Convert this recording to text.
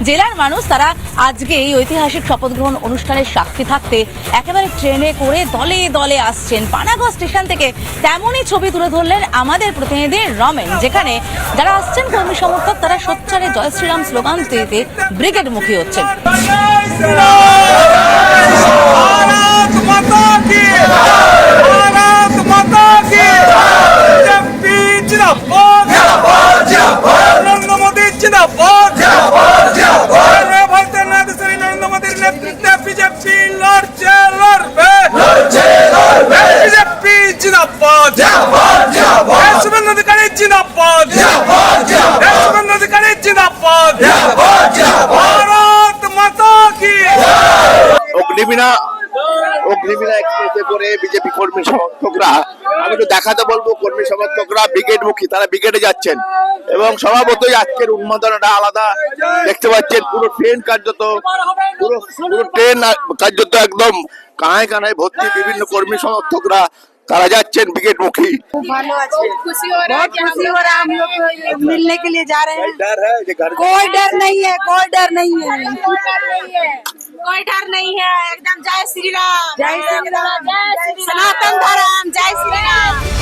জেলার মানুষ তারা আজকে এই ঐতিহাসিক শপথ গ্রহণ অনুষ্ঠানের সাক্ষী থাকতে একেবারে ট্রেনে করে দলে দলে আসছেন পানাগড় স্টেশন থেকে। তেমনই ছবি তুলে ধরলেন আমাদের প্রতিনিধি রমেন, যেখানে যারা আসছেন কর্মী সমর্থক তারা সোচ্চারে জয় শ্রীরাম স্লোগান দিতে ব্রিগেড মুখী হচ্ছেন। অগ্নিবীণা এক্সপ্রেসে করে বিজেপি কর্মী সমর্থকরা, আমি একটু দেখাতে বলবো, কর্মী সমর্থকরা ব্রিগেড মুখী, তারা ব্রিগেডে যাচ্ছেন এবং স্বভাবতই আজকের উন্মাদনাটা আলাদা। দেখতে পাচ্ছেন পুরো ট্রেন কার্যত একদম কানায় কানায় ভর্তি, বিভিন্ন কর্মী সমর্থকরা তারা যাচ্ছেন ब्रिगेड मुखी। भालो अच्छे, खुशी हो रहा है, खुशी हो रहा है। हम लोग मिलने के लिए जा रहे हैं। डर है? कोई डर नहीं है, कोई डर नहीं है, कोई डर नहीं है। एकदम जय श्री राम, जय श्री राम, सनातन धर्म, जय श्री राम।